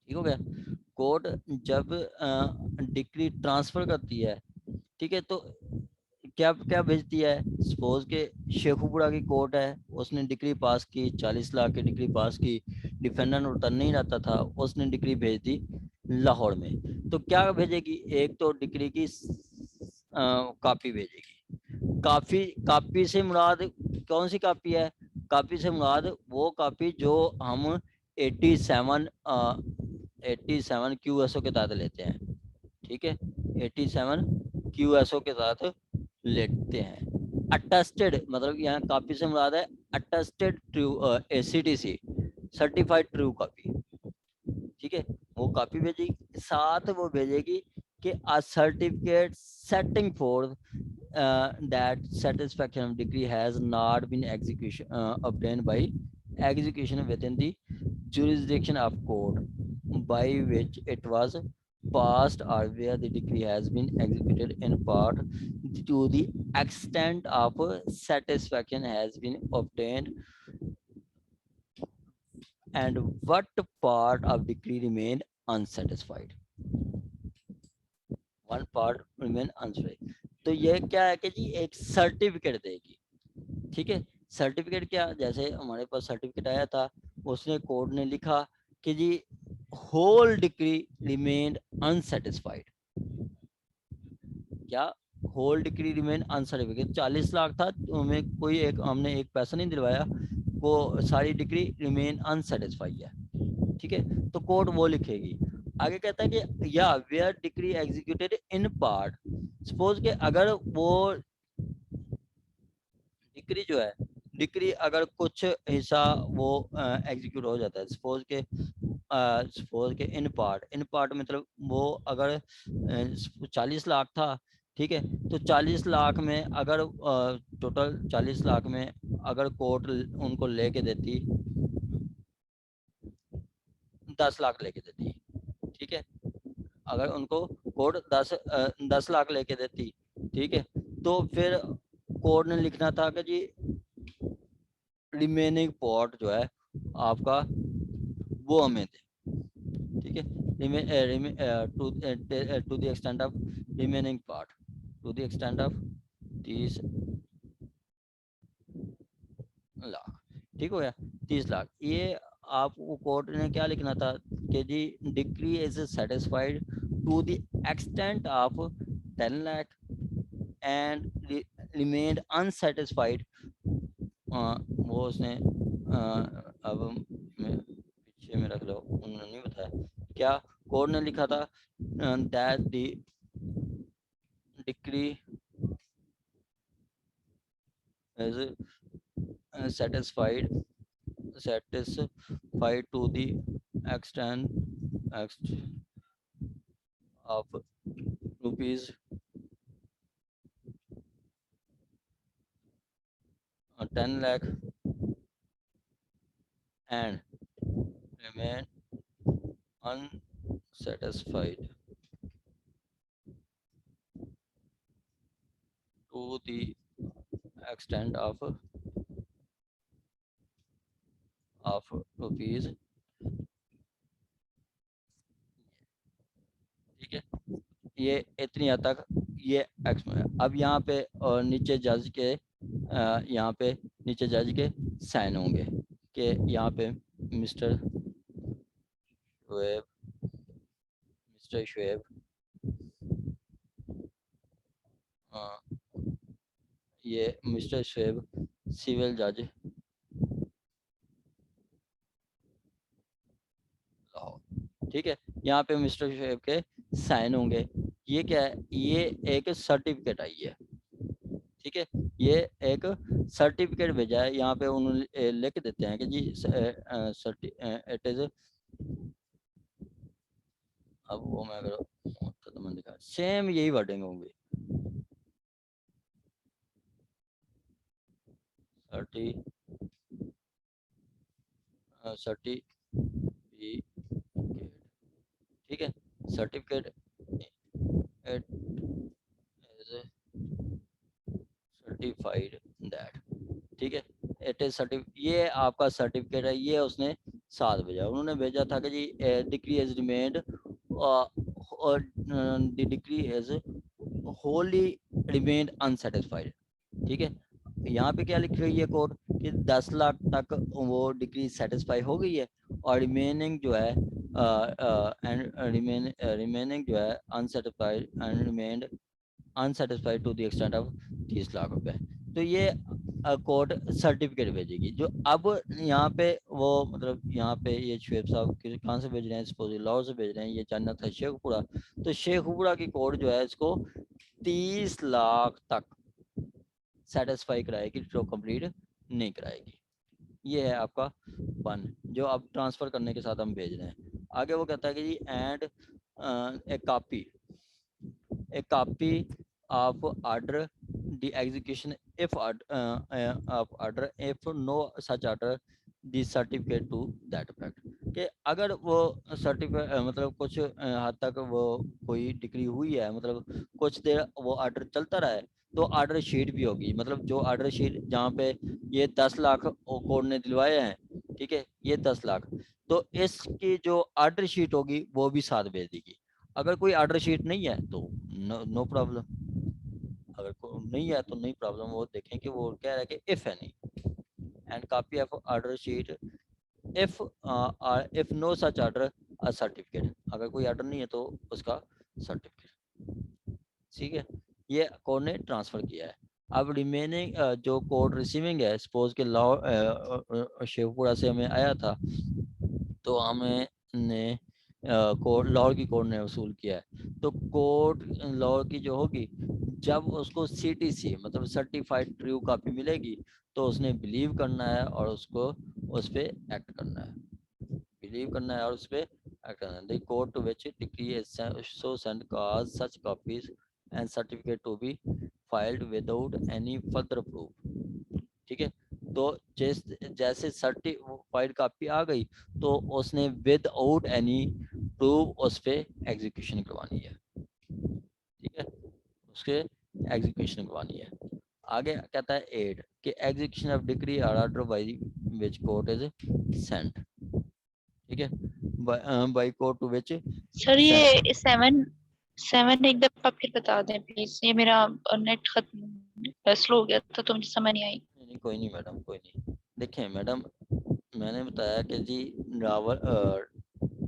ठीक हो गया। कोर्ट जब डिक्री ट्रांसफर करती है, ठीक है, तो क्या क्या भेजती है। सपोज के शेखुपुरा की कोर्ट है, उसने डिग्री पास की, 40 लाख की डिग्री पास की, डिफेंडेंट उतर नहीं रहता था, उसने डिग्री भेज दी लाहौर में। तो क्या भेजेगी, एक तो डिग्री की कॉपी भेजेगी। काफी कापी से मुराद कौन सी कापी है, कापी से मुराद वो कापी जो हम 87 QSO के तहत लेते हैं। ठीक है, 87 QSO के तहत लेते हैं। अटेस्टेड मतलब यहाँ कापी से मुराद है attested true ACTC certified true copy. ठीक है, वो कॉपी भेजेगी, साथ वो भेजेगी कि a certificate setting forth that satisfaction of degree has not been obtained by execution within the jurisdiction of court by which it was passed or where the decree has been executed in part to the extent of satisfaction has been obtained and what part of decree remained unsatisfied, one part remain uncertain. तो ये क्या है कि जी एक certificate देगी। ठीक है, certificate क्या, जैसे हमारे पास सर्टिफिकेट आया था, उसने कोर्ट ने लिखा कि जी होल डिक्री रिमेन अनसेटिस्फाइड। क्या, होल डिक्री रिमेन अनसर्टिफिकेट, 40 लाख था, तो हमें कोई एक हमने एक पैसा नहीं दिलवाया, वो सारी डिक्री रिमेन अनसेटिस्फाइड है। ठीक है, तो कोर्ट वो लिखेगी। आगे कहता है कि या where decree executed in part, suppose के अगर वो डिक्री जो है, डिक्री अगर कुछ हिस्सा वो एग्जीक्यूट हो जाता है, सपोज के इन पार्ट मतलब वो अगर 40 लाख था, ठीक है, तो 40 लाख में अगर टोटल 40 लाख में अगर कोर्ट उनको लेके देती 10 लाख लेके देती, ठीक है, अगर उनको कोर्ट 10 लाख लेके देती, ठीक है, तो फिर कोर्ट ने लिखना था कि जी रिमेनिंग पार्ट जो है आपका वो हमें दे। ठीक है, to the extent of remaining part, to the extent of 30 lakh. ठीक हो गया, 30 लाख। ये आपको कोर्ट ने क्या लिखना था कि जी decree is satisfied to the extent of 10 lakh and remained unsatisfied. वो उसने अब पीछे में रख लो, उन्होंने नहीं बताया क्या कोर्ट ने लिखा था, that the decree is satisfied to the extent of rupees 10 lakh and remain unsatisfied to the extent of rupees। ठीक है, ये इतनी हद तक ये एक्स में। अब यहाँ पे और नीचे जज के यहाँ पे नीचे जज के साइन होंगे कि यहाँ पे मिस्टर शुएब, मिस्टर शुएब ये मिस्टर शुएब सिविल जज लाहौर। ठीक है, यहाँ पे मिस्टर शुएब के साइन होंगे। ये क्या है, ये एक सर्टिफिकेट आई है। ठीक है, ये एक सर्टिफिकेट भेजा है, यहाँ पे उन्होंने लिख देते हैं कि जी इट इज, अब वो मैं अगर दिखा सेम यही वर्डिंग होंगी, सर्टी सर्टिफिकेट। ठीक है, certificate it is certified that. ठीक है, इट इज सर्टिफ, ये आपका सर्टिफिकेट है, ये उसने 7 बजे। उन्होंने भेजा था कि जी डिक्री हैज रिमेन्ड और the decree has Holi remained unsatisfied. ठीक है, यहाँ पे क्या लिखी हुई है कोड कि 10 लाख तक वो डिक्री सेटिस्फाई हो गई है और रिमेनिंग जो है रिमेनिंग जो है unsatisfied and remained unsatisfied to the extent of 30 lakh रुपए। तो ये कोर्ट सर्टिफिकेट भेजेगी। जो अब यहाँ पे वो मतलब यहाँ पे ये शुएब साहब कहाँ से भेज रहे हैं, सपोज लाहौर से भेज रहे हैं, ये जानना था शेखपुरा। तो शेखपुरा की कोर्ट जो है इसको 30 लाख तक सेटिस्फाई कराएगी, जो कंप्लीट नहीं कराएगी। ये है आपका 1 जो अब ट्रांसफर करने के साथ हम भेज रहे हैं। आगे वो कहता है कि जी and a copy of order the execution if of order if no such order the certificate to that effect। कि अगर वो सर्टिफिकेट मतलब कुछ हद तक वो कोई डिग्री हुई है, मतलब कुछ देर वो ऑर्डर चलता रहा है, तो ऑर्डर शीट भी होगी। मतलब जो ऑर्डर शीट जहाँ पे ये 10 लाख कोर्ट ने दिलवाए हैं, ठीक है, ये 10 लाख, तो इसकी जो ऑर्डर शीट होगी वो भी साथ भेज देगी। अगर कोई ऑर्डर शीट नहीं है तो नो प्रॉब्लम, अगर नहीं है तो नहीं प्रॉब्लम। वो देखें कि वो कह रहा है कि if any and copy of order sheet if no such order a certificate. अगर कोई ऑर्डर नहीं है तो उसका सर्टिफिकेट। ठीक है, ये कोड ने ट्रांसफर किया है। अब रिमेनिंग जो कोड रिसीविंग है, सपोज के लाहौर शेखपुरा से हमें आया था, तो हमें ने कोर्ट लाहौर की कोर्ट ने वसूल किया है। तो कोर्ट लाहौर की जो होगी, जब उसको CTC मतलब सर्टिफाइड ट्रू कॉपी मिलेगी, तो उसने बिलीव करना है और उसको उस पर एक्ट करना है, बिलीव करना है और उस पर एक्ट करना है। The court to which decree is so send cause such copies and certificate to be filed without any further proof. ठीक है, तो जैसे सर्टिफाइड कॉपी आ गई तो उसने विदाउट एनी प्रूफ उस पर एग्जीक्यूशन करवानी है। ठीक है, उसके एग्जीक्यूशन करवानी है। आगे कहता है 8 कि एग्जीक्यूशन ऑफ डिक्री और order by which court is sent. ठीक है, by court to which sir ये 7 एक दफा फिर बता दें प्लीज, ये मेरा नेट खत्म स्लो हो गया तो मुझे समझ नहीं आई। नहीं कोई नहीं मैडम, कोई नहीं। देखें मैडम, मैंने बताया कि जी रावल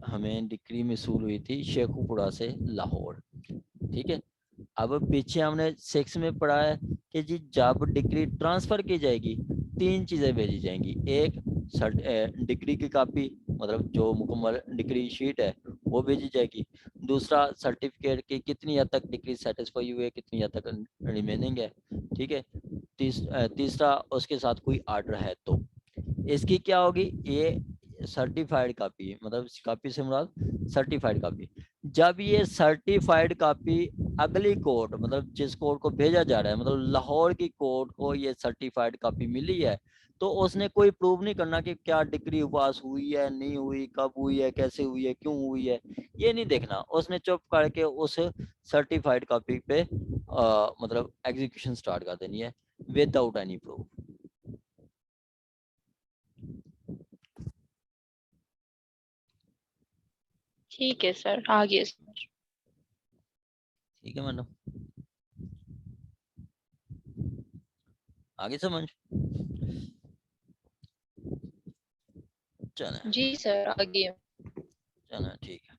हमें डिक्री मिसूल हुई थी शेखुपुरा से लाहौर। ठीक है, अब पीछे हमने 6 में पढ़ा है कि जी जब डिग्री ट्रांसफर की जाएगी 3 चीजें भेजी जाएंगी। एक डिग्री की कॉपी मतलब जो मुकम्मल डिग्री शीट है वो भेजी जाएगी। दूसरा सर्टिफिकेट की कितनी हद तक डिग्री सेटिस्फाई हुई है, कितनी हद तक रिमेनिंग है। ठीक है, तीसरा उसके साथ कोई ऑर्डर है तो इसकी क्या होगी, ये सर्टिफाइड कॉपी मतलब कॉपी से मुराद सर्टिफाइड कॉपी। जब ये सर्टिफाइड कॉपी अगली कोर्ट मतलब जिस कोर्ट को भेजा जा रहा है, मतलब लाहौर की कोर्ट को ये सर्टिफाइड कॉपी मिली है, तो उसने कोई प्रूव नहीं करना कि क्या डिग्री पास हुई है, नहीं हुई, कब हुई है, कैसे हुई है, क्यों हुई है, ये नहीं देखना। उसने चुप करके उस सर्टिफाइड कॉपी पे मतलब एग्जीक्यूशन स्टार्ट कर देनी है विदाउट एनी प्रूफ। ठीक है सर, आगे समझ। ठीक है मैडम, आगे समझ। चले जी सर आगे। चले ठीक है।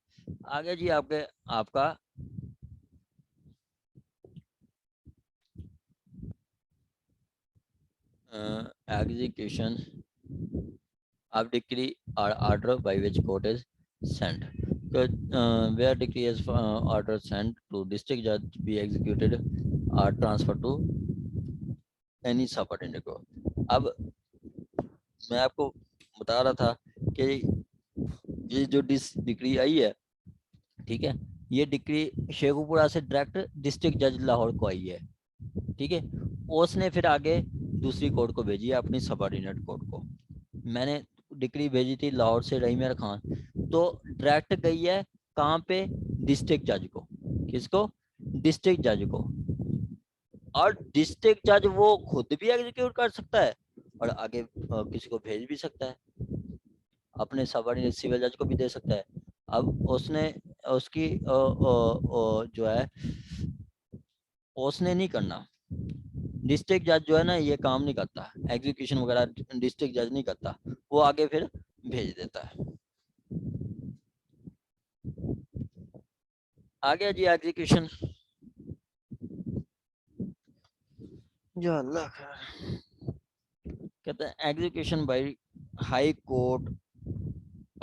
आगे जी आपके आपका execution of decree or order by which court is sent. Where decree is order sent to district judge be executed or transferred to any subordinate court. अब मैं आपको बता रहा था कि ये जो डिक्री आई है, ठीक है, ये डिक्री शेखुपुरा से डायरेक्ट डिस्ट्रिक्ट जज लाहौर को आई है। ठीक है, उसने फिर आगे दूसरी कोर्ट को भेजी है, अपनी सबऑर्डिनेट कोर्ट को। मैंने डिक्री भेजी थी लाहौर से रहीम खान, तो डायरेक्ट गई है कहाँ पे, डिस्ट्रिक्ट जज को। किसको, डिस्ट्रिक्ट जज को। और डिस्ट्रिक्ट जज वो खुद भी एग्जीक्यूट कर सकता है और आगे किसी को भेज भी सकता है। अपने सबऑर्डिनेट सिविल जज को भी दे सकता है। अब उसने उसकी जो है उसने नहीं करना, डिस्ट्रिक्ट जज जो है ना ये काम नहीं करता, एग्जीक्यूशन वगैरह डिस्ट्रिक्ट जज नहीं करता, वो आगे फिर भेज देता है। आ गया जी एग्जीक्यूशन। जो अल्लाह खैर। कहते हैं execution by high court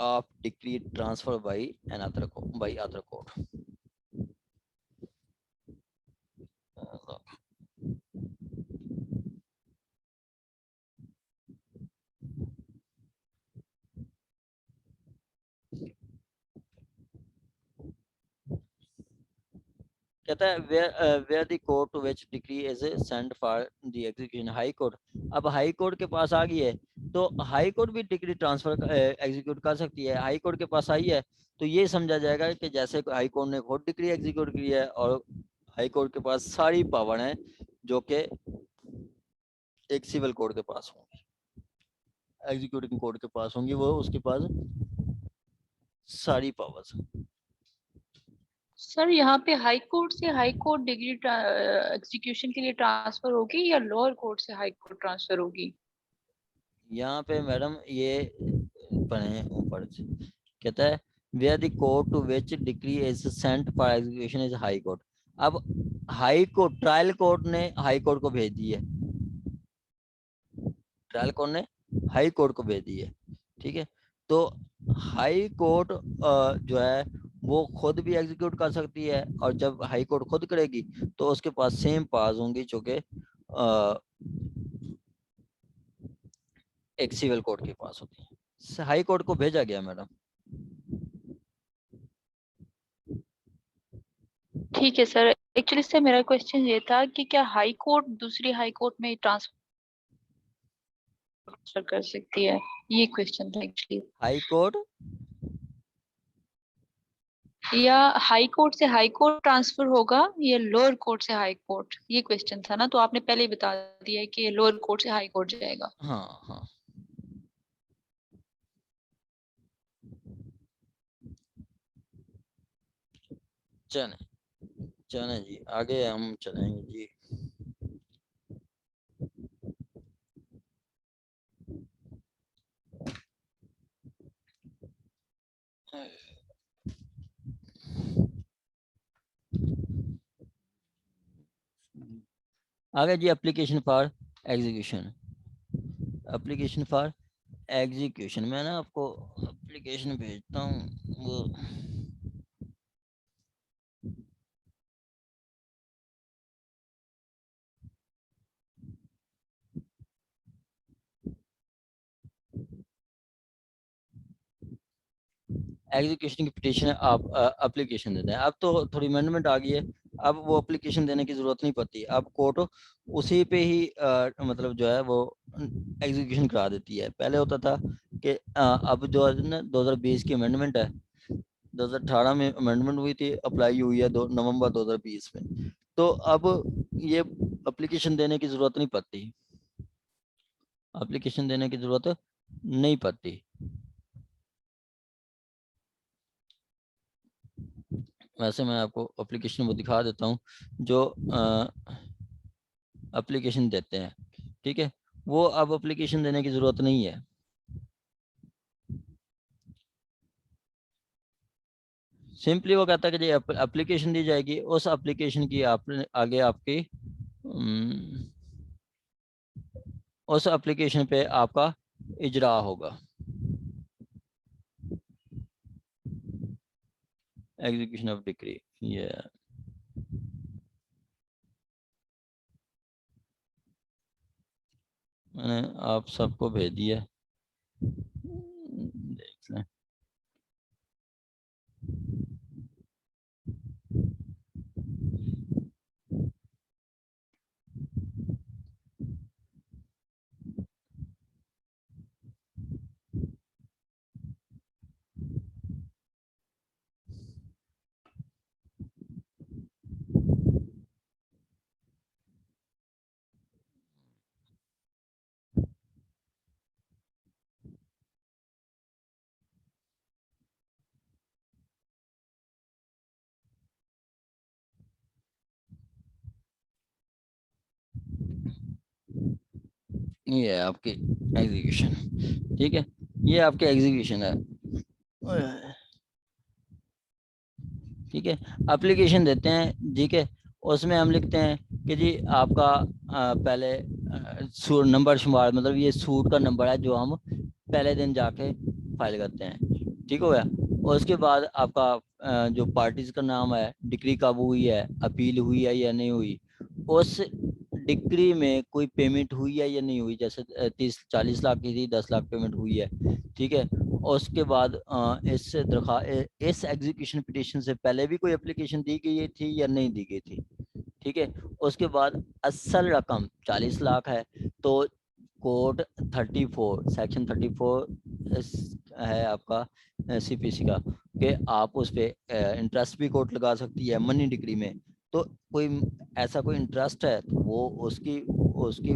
of decree transfer by other court. कहता है where the court to which decree is sent for the execution high court. अब हाई कोर्ट के पास आ गई है तो हाई कोर्ट भी डिक्री ट्रांसफर एग्जीक्यूट कर सकती है। हाई कोर्ट के पास आई है तो ये समझा जाएगा कि जैसे हाई कोर्ट ने खुद डिक्री एग्जीक्यूट की है और हाई कोर्ट के पास सारी पावर है जो कि एक सिविल कोर्ट के पास होंगी, एग्जीक्यूटिव कोर्ट के पास होंगी, वो उसके पास सारी पावर्स। सर यहाँ पे हाई कोर्ट से हाई कोर्ट डिग्री एग्जीक्यूशन के लिए ट्रांसफर होगी या लोअर कोर्ट से हाई कोर्ट ट्रांसफर होगी? यहाँ पे मैडम ये पढ़े ऊपर से कहता है where the court to which decree is sent for execution is high court. अब हाई कोर्ट ट्रायल कोर्ट ने हाई कोर्ट को भेज दी है, ट्रायल कोर्ट ने हाई कोर्ट को भेज दी है, ठीक है। तो हाई कोर्ट जो है वो खुद भी एग्जीक्यूट कर सकती है और जब हाई कोर्ट खुद करेगी तो उसके पास सेम पावर्स होंगी जो कि एक सिविल कोर्ट के पास होती है। हाई कोर्ट को भेजा गया मैडम। ठीक है सर, एक्चुअली सर मेरा क्वेश्चन ये था कि क्या हाई कोर्ट दूसरी हाई कोर्ट में ट्रांसफर कर सकती है, ये क्वेश्चन था एक्चुअली। हाई कोर्ट या हाई कोर्ट से हाई कोर्ट ट्रांसफर होगा या लोअर कोर्ट से हाई कोर्ट, ये क्वेश्चन था ना, तो आपने पहले ही बता दिया है कि लोअर कोर्ट से हाई कोर्ट जाएगा। हाँ हाँ चले चले जी आगे हम चलेंगे जी। आगे जी application for execution. Application for execution मैं ना आपको एप्लीकेशन भेजता हूँ वो एग्जीक्यूशन की पिटीशन आप एप्लीकेशन देते हैं। अब तो थोड़ी अमेंडमेंट आ गई है, अब वो एप्लीकेशन देने की जरूरत नहीं पड़ती, अब कोर्ट उसी पे ही मतलब जो है वो एग्जीक्यूशन करा देती है। पहले होता था कि अब जो है ना 2020 की अमेंडमेंट है, 2018 में अमेंडमेंट हुई थी, अप्लाई हुई है 2 नवंबर 2020 में, तो अब ये एप्लीकेशन देने की जरूरत नहीं पड़ती, एप्लीकेशन देने की जरूरत नहीं पड़ती। वैसे मैं आपको एप्लीकेशन वो दिखा देता हूँ जो एप्लीकेशन देते हैं, ठीक है। वो अब एप्लीकेशन देने की जरूरत नहीं है, सिंपली वो कहता है कि जी एप्लीकेशन दी जाएगी, उस एप्लीकेशन की आपने आगे आपकी उस एप्लीकेशन पे आपका इजरा होगा, एग्जीक्यूशन ऑफ डिक्री। ये मैंने आप सबको भेज दिया, देख लें। ये है आपकी एग्जीक्यूशन, ठीक है, ये आपके एग्जीक्यूशन है, ठीक है। एप्लीकेशन देते हैं, ठीक है, उसमें हम लिखते हैं कि जी आपका पहले नंबर शुमार, मतलब ये सूट का नंबर है जो हम पहले दिन जाके फाइल करते हैं, ठीक हो गया। और उसके बाद आपका जो पार्टीज का नाम है, डिक्री कब हुई है, अपील हुई है या नहीं हुई, उस डिक्री में कोई पेमेंट हुई है या नहीं हुई, जैसे 30-40 लाख की थी, 10 लाख पेमेंट हुई है, ठीक है। और उसके बाद इस एग्जीक्यूशन पिटीशन से पहले भी कोई एप्लीकेशन दी गई थी या नहीं दी गई थी, ठीक है। उसके बाद असल रकम 40 लाख है, तो कोड 34 सेक्शन 34 है आपका सीपीसी का, कि आप उस पर इंटरेस्ट भी कोर्ट लगा सकती है मनी डिग्री में। तो कोई ऐसा कोई इंटरेस्ट है तो वो उसकी उसकी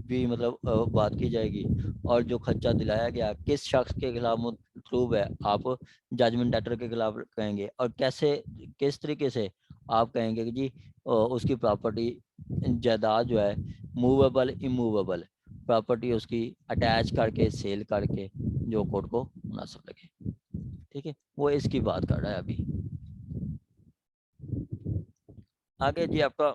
भी मतलब बात की जाएगी। और जो खर्चा दिलाया गया किस शख्स के खिलाफ प्रूव है, आप जजमेंट डेटर के खिलाफ कहेंगे। और कैसे, किस तरीके से आप कहेंगे कि जी उसकी प्रॉपर्टी जायदाद जो है, मूवेबल इमूवेबल प्रॉपर्टी उसकी अटैच करके सेल करके जो कोर्ट को मुनासिब लगे, ठीक है। वो इसकी बात कर रहा है अभी। आगे जी आपका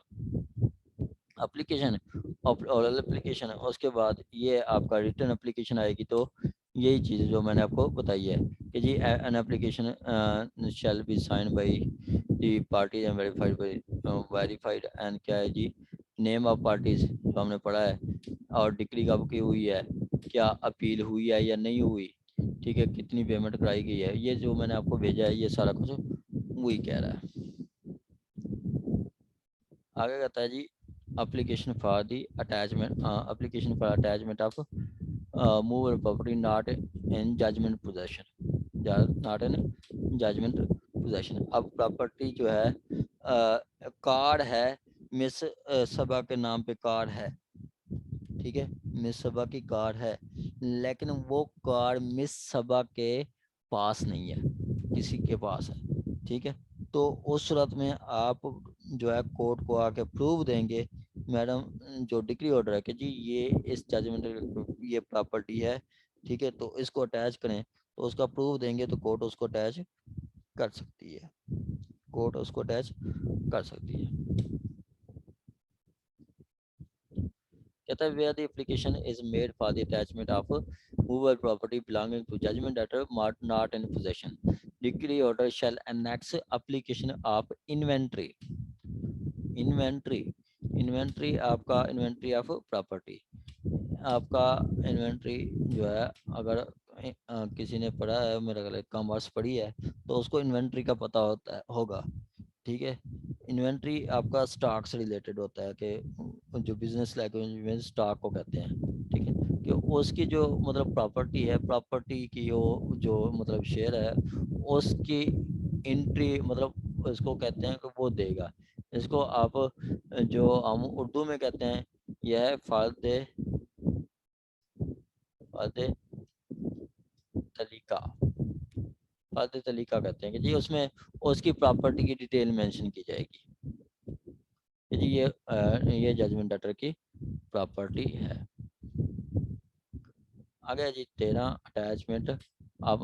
एप्लीकेशन, ओरल एप्लीकेशन है, उसके बाद ये आपका रिटर्न एप्लीकेशन आएगी। तो यही चीज़ जो मैंने आपको बताई है कि जी an application shall be signed by the parties and verified and क्या है जी, नेम ऑफ पार्टीज जो हमने पढ़ा है, और डिक्री कब की हुई है, क्या अपील हुई है या नहीं हुई, ठीक है, कितनी पेमेंट कराई गई है, ये जो मैंने आपको भेजा है ये सारा कुछ वही कह रहा है। आगे कहता है जी application for the attachment application for attachment of movable property not in judgment possession, not in judgment possession। अब प्रॉपर्टी जो है कार है, मिस सबा के नाम पे कार है, ठीक है, मिस सबा की कार है, लेकिन वो कार मिस सबा के पास नहीं है, किसी के पास है, ठीक है। तो उस सूरत में आप जो है कोर्ट को आके प्रूव देंगे, मैडम जो डिक्री ऑर्डर है कि जी ये इस जजमेंट ये प्रॉपर्टी है, ठीक है, तो इसको अटैच करें, तो उसका प्रूफ देंगे तो कोर्ट उसको अटैच कर सकती है, कोर्ट उसको अटैच कर सकती है। कहता है where the application is made for the attachment of movable property belonging to judgment debtor not in possession, decree order shall annex application of inventory, inventory, inventory आपका इन्वेंट्री ऑफ प्रॉपर्टी, आपका inventory जो है, अगर किसी ने पढ़ा है, मेरा ख्याल कॉमर्स पढ़ी है, तो उसको इन्वेंट्री का पता होता है होगा, ठीक है। इन्वेंट्री आपका स्टॉक से रिलेटेड होता है, कि जो बिजनेस लैंग्वेज में स्टॉक को कहते हैं, ठीक है, कि उसकी जो मतलब प्रॉपर्टी है, प्रॉपर्टी की वो जो मतलब शेयर है, उसकी एंट्री मतलब उसको कहते हैं कि वो देगा। इसको आप जो हम उर्दू में कहते हैं, यह है फायदे फायदे तलीका, फायदे तलीका कहते हैं कि जी उसमें उसकी प्रॉपर्टी की डिटेल मेंशन की जाएगी कि जी ये जजमेंट डेटर की प्रॉपर्टी है। आगे जी 13 अटैचमेंट आप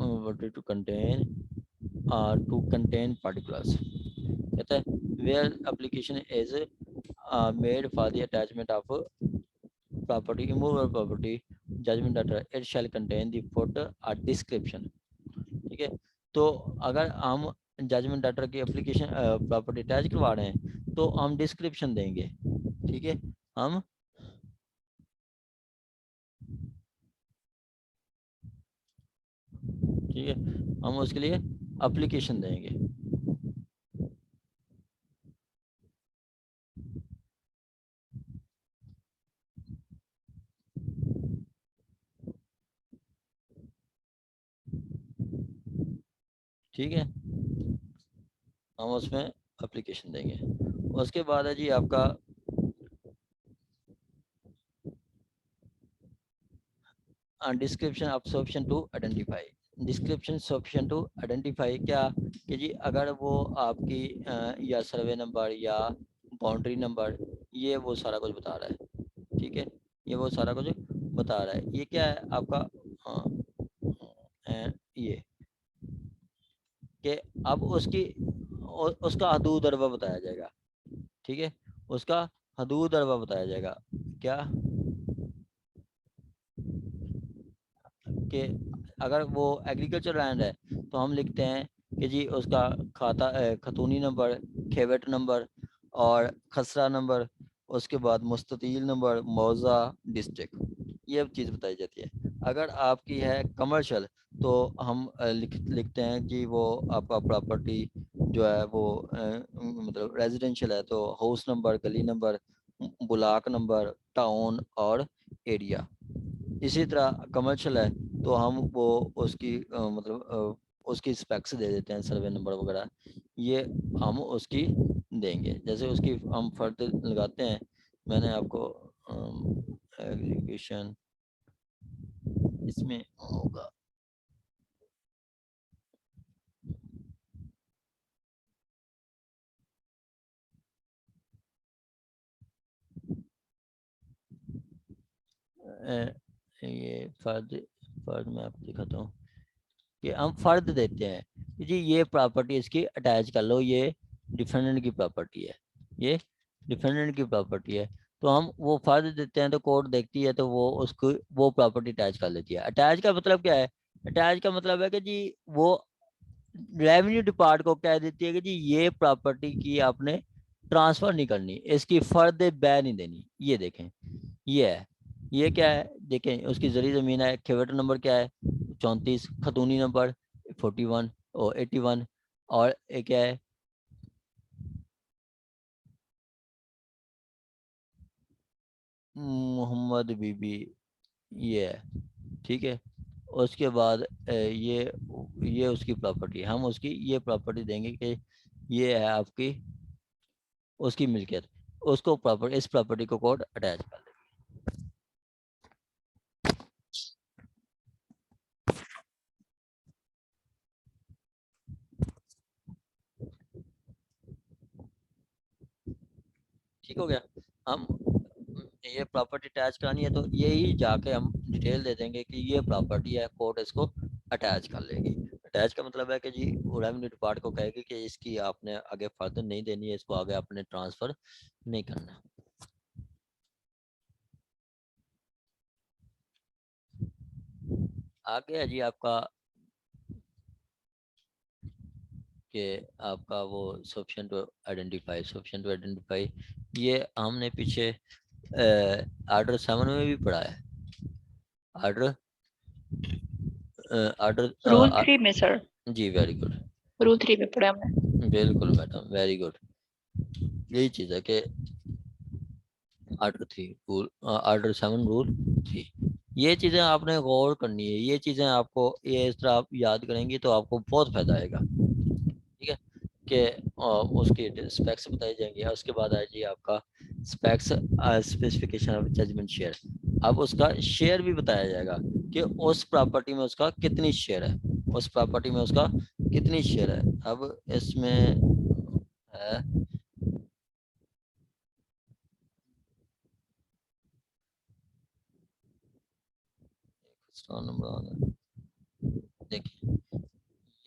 टू कंटेन पार्टिकुलर्स, कहता है where application is made for the attachment of property immovable property judgment letter it shall contain the footer or description, ठीक है। तो अगर हम जजमेंट लेटर की एप्लीकेशन प्रॉपर्टी अटैच करवा रहे हैं तो हम डिस्क्रिप्शन देंगे, ठीक है, हम ठीक है, हम उसके लिए एप्लीकेशन देंगे, ठीक है, हम उसमें एप्लीकेशन देंगे। उसके बाद है जी आपका description option to identify, description option to identify क्या, कि जी अगर वो आपकी या सर्वे नंबर या बाउंड्री नंबर, ये वो सारा कुछ बता रहा है, ठीक है, ये वो सारा कुछ बता रहा है। ये क्या है आपका, ये कि अब उसका हदूद अरबा बताया जाएगा। ठीक है, उसका हदूद अरबा बताया जाएगा। क्या कि अगर वो एग्रीकल्चर लैंड है तो हम लिखते हैं कि जी उसका खतूनी नंबर, खेवट नंबर और खसरा नंबर, उसके बाद मुस्ततील नंबर, मौजा, डिस्ट्रिक्ट, ये चीज़ बताई जाती है। अगर आपकी है कमर्शियल तो हम लिखते हैं कि वो आपका प्रॉपर्टी जो है वो मतलब रेजिडेंशियल है तो हाउस नंबर, गली नंबर, ब्लॉक नंबर, टाउन और एरिया। इसी तरह कमर्शियल है तो हम वो उसकी उसकी स्पेक्स दे देते हैं, सर्वे नंबर वगैरह ये हम उसकी देंगे। जैसे उसकी हम फर्द लगाते हैं, मैंने आपको एग्जीक्यूशन इसमें होगा। ये फर्द फर्द मैं आपको दिखाता हूँ कि हम फर्द देते हैं कि जी ये प्रॉपर्टी इसकी अटैच कर लो, ये डिफेंडेंट की प्रॉपर्टी है, ये डिफेंडेंट की प्रॉपर्टी है। तो हम वो फर्द देते हैं तो कोर्ट देखती है तो वो उसको वो प्रॉपर्टी अटैच कर लेती है। अटैच का मतलब क्या है? अटैच का मतलब है कि जी वो रेवेन्यू डिपार्ट को कह देती है कि जी ये प्रॉपर्टी की आपने ट्रांसफर नहीं करनी, इसकी फर्द बै नहीं देनी। ये देखें, ये है, ये क्या है देखें, उसकी जरी जमीन है, खेवट नंबर क्या है 34, खतूनी नंबर 41 और 81, और एक क्या है मोहम्मद बीबी, ये है। ठीक है, उसके बाद ये उसकी प्रॉपर्टी, हम उसकी ये प्रॉपर्टी देंगे कि ये है आपकी उसकी मिल्कियत, उसको प्रॉपर्टी, इस प्रॉपर्टी को कोर्ट अटैच कर देगा। ठीक हो गया। हम ये प्रॉपर्टी अटैच करानी है तो यही जाके हम डिटेल दे देंगे कि ये प्रॉपर्टी है, कोर्ट इसको अटैच कर लेगी। अटैच का मतलब है कि जी रेवेन्यू डिपार्ट को कहेगी कि इसकी आपने आगे फर्दर नहीं देनी है, इसको आगे आपने ट्रांसफर नहीं करना। आगे है जी आपका कि आपका वो sufficient to identify, sufficient to identify ये हमने पीछे आर्डर 7 में भी पढ़ा है। आर्डर आर्डर रूल 3 में सर, जी वेरी गुड, रूल 3 में पढ़ा हमने। बिल्कुल मैडम, वेरी गुड। यही चीज़ है कि आर्डर 3 रूल, आर्डर 7 रूल 3, ये चीज़ें आपने गौर करनी है। ये चीज़ें आपको ये इस तरह आप याद करेंगी तो आपको बहुत फायदा आएगा। ठीक है कि उसकी स्पेक्स बताई जाएंगी। उसके बाद आ जाइए आपका specs, specification of judgment share. अब उसका शेयर भी बताया जाएगा कि उस प्रॉपर्टी में उसका कितनी शेयर है, उस प्रॉपर्टी में उसका कितनी शेयर है। अब इसमें है नंबर, देखिए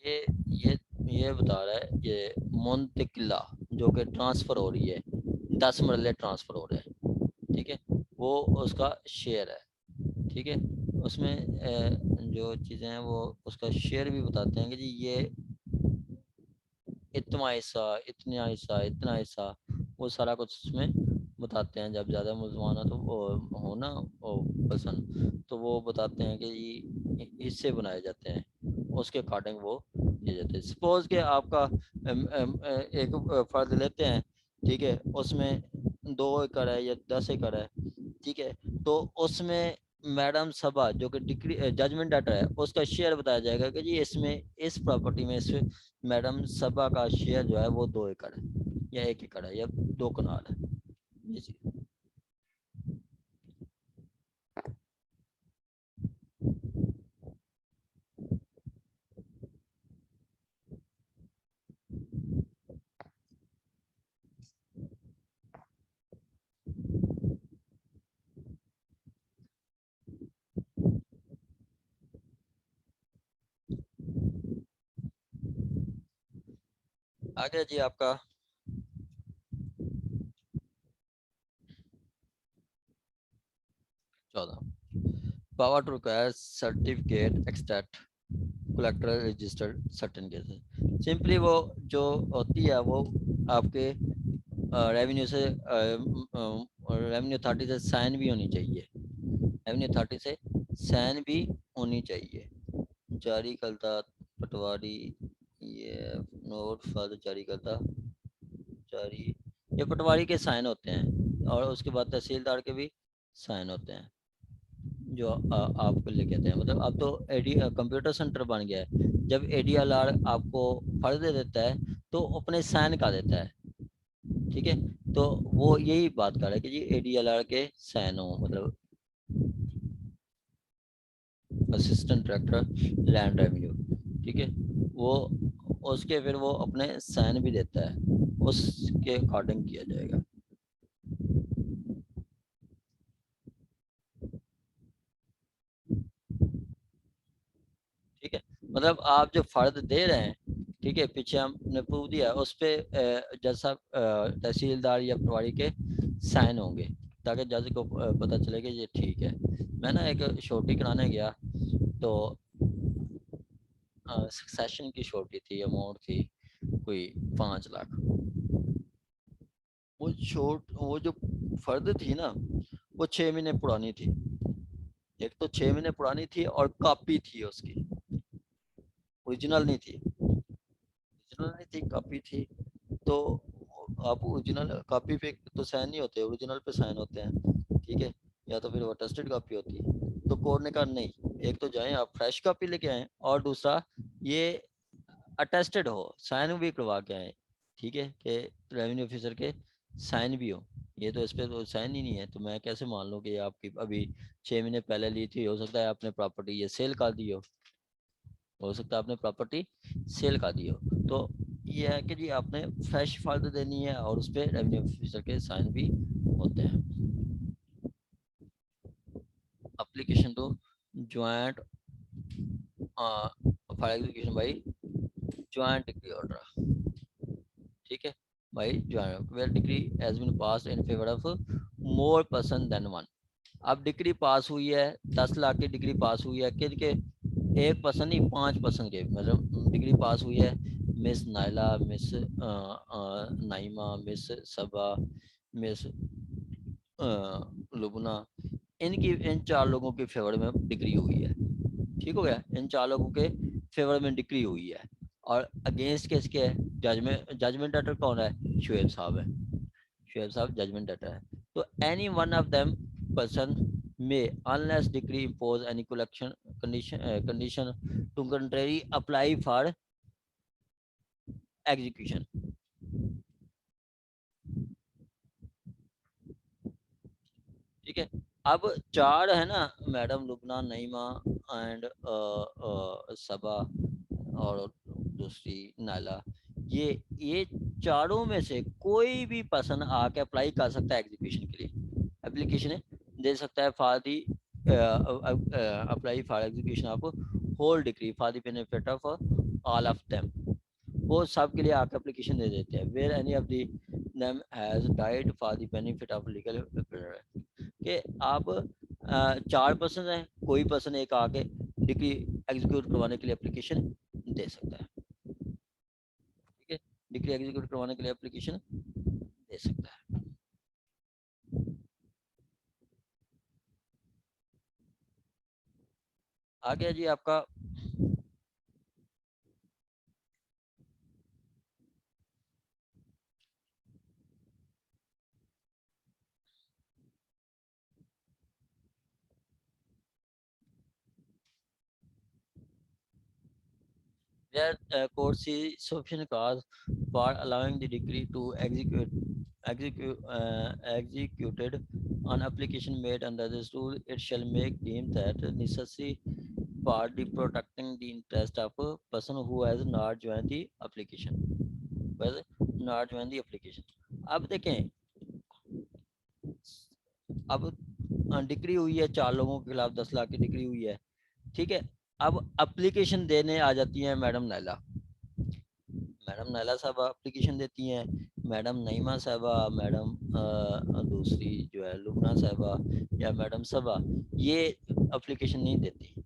ये ये ये बता रहा है ये मुंतकिला जो कि ट्रांसफर हो रही है, 10 मरले ट्रांसफर हो रहे हैं। ठीक है, वो उसका शेयर है। ठीक है, उसमें जो चीज़ें हैं वो उसका शेयर भी बताते हैं कि जी ये इतना हिस्सा, इतना हिस्सा, इतना हिस्सा, वो सारा कुछ उसमें बताते हैं। जब ज़्यादा मुसलमान तो वो हो ना वो पसंद तो वो बताते हैं कि ये हिस्से बनाए जाते हैं, उसके अकॉर्डिंग वो किए जाते हैं। सपोज के आपका एक फ़र्द लेते हैं, ठीक है, उसमें 2 एकड़ है या 10 एकड़ है। ठीक है, तो उसमें मैडम सभा जो कि डिक्री जजमेंट डाटा है उसका शेयर बताया जाएगा कि जी इसमें इस प्रॉपर्टी में इस मैडम सभा का शेयर जो है वो 2 एकड़ है या 1 एकड़ है या 2 कनाल है। जी आगे जी आपका 14 power to require certificate extract collector registered certain cases. Simply वो जो होती है वो आपके रेवेन्यू से रेवेन्यू अथॉरिटी से साइन भी होनी चाहिए, रेवेन्यू अथॉरिटी से साइन भी होनी चाहिए। जारी करता पटवारी, ये नोट फर्द जारी करता जारी, ये पटवारी के साइन होते हैं और उसके बाद तहसीलदार के भी साइन होते हैं जो आपको लेके आते हैं। मतलब अब तो एडी कंप्यूटर सेंटर बन गया है। जब एडीएलआर आपको फर्ज दे देता है तो अपने साइन का देता है, ठीक है। तो वो यही बात कर रहा है कि जी एडीएलआर के साइन हो, मतलब असिस्टेंट डायरेक्टर लैंड रेवेन्यू, ठीक है। वो उसके फिर वो अपने साइन भी देता है, उसके अकॉर्डिंग किया जाएगा। ठीक है, मतलब आप जो फर्द दे रहे हैं, ठीक है, पीछे हमने प्रूफ दिया उस पर जैसा तहसीलदार या पटवारी के साइन होंगे ताकि जज को पता चले कि ये ठीक है। मैं ना एक छोटी कराने गया तो सक्सेशन की छोटी थी, अमाउंट थी कोई 5 लाख। वो जो फर्द थी ना वो 6 महीने पुरानी थी। एक तो 6 महीने पुरानी थी और कॉपी थी उसकी, ओरिजिनल नहीं थी, ओरिजिनल नहीं थी, कॉपी थी। तो आप ओरिजिनल कॉपी पे तो साइन नहीं होते, ओरिजिनल पे साइन होते हैं, ठीक है। या तो फिर वो अटेस्टेड कॉपी होती है। तो कोर्ट ने कहा नहीं, एक तो जाएं आप फ्रेश कॉपी लेके आए और दूसरा ये अटेस्टेड हो, साइन भी करवा के आए, ठीक है, कि रेवेन्यू ऑफिसर के साइन भी हो। ये तो इस पर तो साइन ही नहीं है, तो मैं कैसे मान लूँ कि ये आपकी अभी 6 महीने पहले ली थी, हो सकता है आपने प्रॉपर्टी ये सेल कर दी हो सकता है आपने प्रॉपर्टी सेल कर दी हो। तो ये है कि जी आपने फ्रेश फायदा देनी है और उस पर रेवेन्यू ऑफिसर के साइन भी होते हैं। Application to joint for execution by joint degree order, ठीक है भाई, joint where degree has been passed in favour of more person than one. अब डिग्री पास हुई है, 10 लाख की डिग्री पास हुई है किन के, एक पर्सन नहीं 5 पर्सन के, मतलब डिग्री पास हुई है miss Naila, miss Naima, miss Saba, miss Lubna, इनकी इन 4 लोगों के फेवर में डिग्री हुई है, ठीक हो गया। इन 4 लोगों के फेवर में डिग्री हुई है और अगेंस्ट किसके है, जजमेंट, जजमेंट डेटर कौन है, शुएब साहब है, शुएब साहब जजमेंट डेटर है। तो any one of them person may unless decree impose any collection condition to contrary apply for execution, ठीक है। अब 4 है ना, मैडम लुबना, नईमा एंड सबा और दूसरी नाला, ये चारों में से कोई भी पर्सन आके अप्लाई कर सकता है एग्जीक्यूशन के लिए, एप्लीकेशन दे सकता है for the apply for execution of whole degree for the benefit of all of them. वो सब के लिए आके एप्लीकेशन दे देते हैं where any of the them has died for the benefit of legal कि आप 4 पर्सन हैं, कोई पर्सन एक आके डिग्री एग्जीक्यूट करवाने के लिए एप्लीकेशन दे सकता है, ठीक है, डिग्री एग्जीक्यूट करवाने के लिए एप्लीकेशन दे सकता है। आ गया जी आपका where court sees sufficient cause for allowing the decree to executed on application made under this rule, it shall make deemed that necessary for the protecting the interest of a person who has not joined the application, वैसे not joined the application। अब देखें, अब degree हुई है 4 लोगों के खिलाफ, 10 लाख की डिग्री हुई है, ठीक है। अब एप्लीकेशन देने आ जाती है मैडम नैला, मैडम नायला साहबा एप्लीकेशन देती हैं, मैडम नईमा साहबा, मैडम दूसरी जो है लुबना साहबा या मैडम सबा, ये एप्लीकेशन नहीं देती।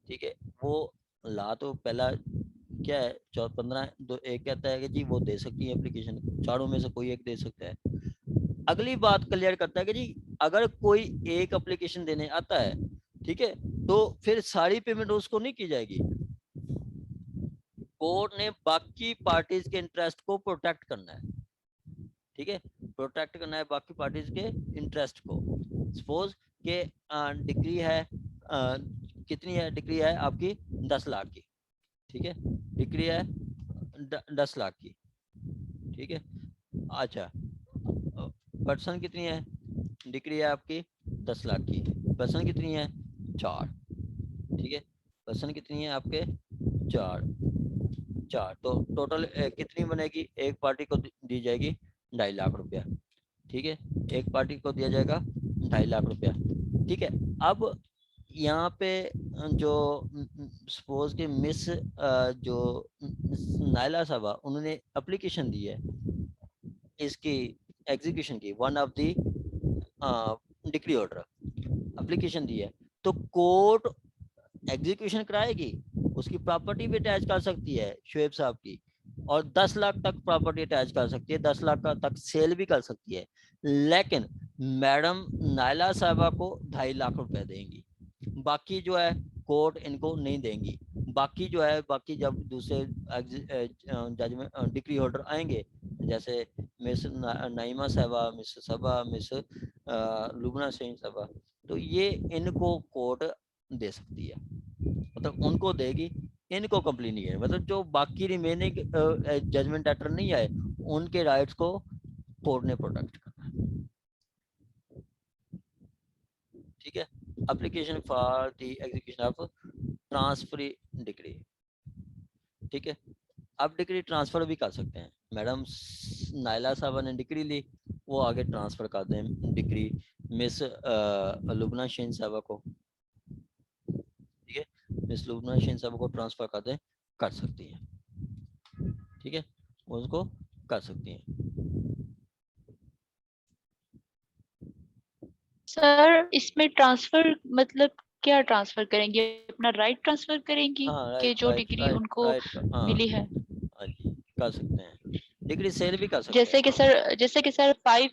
ठीक है, वो ला तो पहला क्या है 14-15 दो, एक कहता है कि जी वो दे सकती है एप्लीकेशन, चारों में से कोई एक दे सकता है। अगली बात क्लियर करता है कि जी अगर कोई एक एप्लीकेशन देने आता है, ठीक है, तो फिर सारी पेमेंट उसको नहीं की जाएगी। कोर्ट ने बाकी पार्टीज के इंटरेस्ट को प्रोटेक्ट करना है। ठीक है, प्रोटेक्ट करना है बाकी पार्टीज के इंटरेस्ट को। सपोज के डिग्री है, कितनी है डिग्री है आपकी 10 लाख की। ठीक है, डिग्री है 10 लाख की। ठीक है, अच्छा पर्सन कितनी है, डिग्री है आपकी 10 लाख की, पर्सन कितनी है 4। ठीक है, पर्सन कितनी है आपके 4, तो टोटल कितनी बनेगी, एक पार्टी को दी जाएगी 2.5 लाख रुपया। ठीक है, एक पार्टी को दिया जाएगा 2.5 लाख रुपया। ठीक है, अब यहाँ पे जो सपोज के मिस जो नायला साहबा उन्होंने एप्लीकेशन दी है इसकी एग्जीक्यूशन की, one of the decree order application दी है, तो कोर्ट एग्जीक्यूशन कराएगी, उसकी प्रॉपर्टी भी अटैच कर सकती है शुएब साहब की, और 10 लाख तक प्रॉपर्टी अटैच कर सकती है, 10 लाख का तक सेल भी कर सकती है। लेकिन मैडम नायला साहबा को 2.5 लाख रुपए देंगी, बाकी जो है कोर्ट इनको नहीं देंगी। बाकी जो है, बाकी जब दूसरे जजमेंट डिक्री होल्डर आएंगे, जैसे मिस नईमा साहबा, मिस सबा, मिस लुबना सिंह साहबा, तो ये इनको कोर्ट दे सकती है, मतलब उनको देगी, इनको कंप्लीट नहीं है। मतलब जो बाकी रिमेनिंग जजमेंट लेटर नहीं आए उनके राइट्स को कोर्ट ने प्रोटेक्ट करना है। ठीक है, application for the execution of transfer degree. ठीक है, अब डिग्री ट्रांसफर भी कर सकते हैं। मैडम नायला साहबा ने डिग्री ली, वो आगे ट्रांसफर कर दें डिग्री मिस लुबना शेन साहबा को। ठीक है, मिस लुबना शेन साहबा को ट्रांसफर कर दें, कर सकती हैं। ठीक है, उसको कर सकती हैं। सर इसमें ट्रांसफर मतलब क्या ट्रांसफर करेंगे, अपना राइट ट्रांसफर करेंगी हाँ कि राइट जो राइट डिग्री राइट उनको राइट, हाँ मिली है। हाँ जी कर सकते हैं, डिग्री सेल भी कर सकते जैसे कि हैं। सर, जैसे कि सर 5,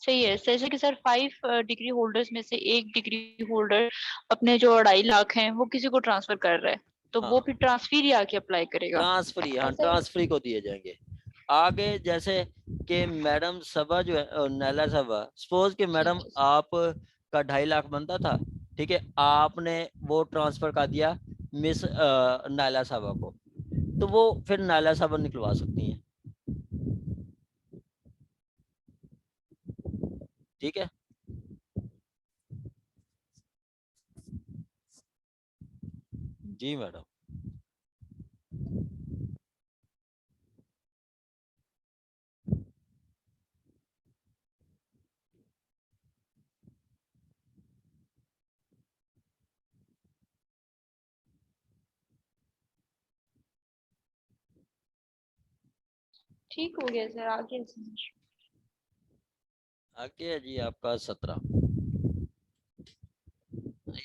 सही है, जैसे कि सर 5 डिग्री होल्डर्स में से एक डिग्री होल्डर अपने जो 2.5 लाख हैं वो किसी को ट्रांसफर कर रहा है, तो वो हाँ फिर ट्रांसफर ही आके अप्लाई करेगा, ट्रांसफरी, हाँ ऐसा ही। ट्रांसफरी को दिए जाएंगे आगे। जैसे कि मैडम सबा जो है नैला सबा, सपोज कि मैडम ठीक है सर। आप का 2.5 लाख बनता था, ठीक है, आपने वो ट्रांसफर कर दिया मिस नायला साहबा को, तो वो फिर नायला साहबा निकलवा सकती हैं। ठीक है, जी मैडम। ठीक हो गया सर, आगे समझ। आगे है जी आपका 17।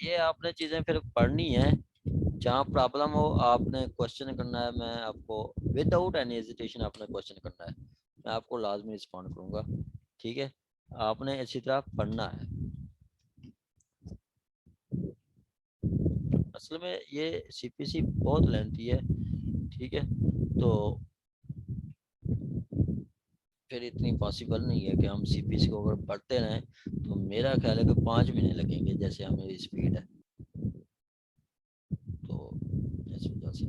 ये आपने चीजें फिर पढ़नी है, जहाँ प्रॉब्लम हो आपने क्वेश्चन करना है, मैं आपको विदाउट एनी हेजिटेशन आपने क्वेश्चन करना है, मैं आपको लाजमी रिस्पॉन्ड करूंगा। ठीक है, आपने इसी तरह पढ़ना है। असल में ये सीपीसी बहुत लेंथी है। ठीक है, तो फिर इतनी पॉसिबल नहीं है कि हम सीपीसी को अगर पढ़ते रहें, तो मेरा ख्याल है कि 5 महीने लगेंगे जैसे हमारी स्पीड है, तो इस वजह से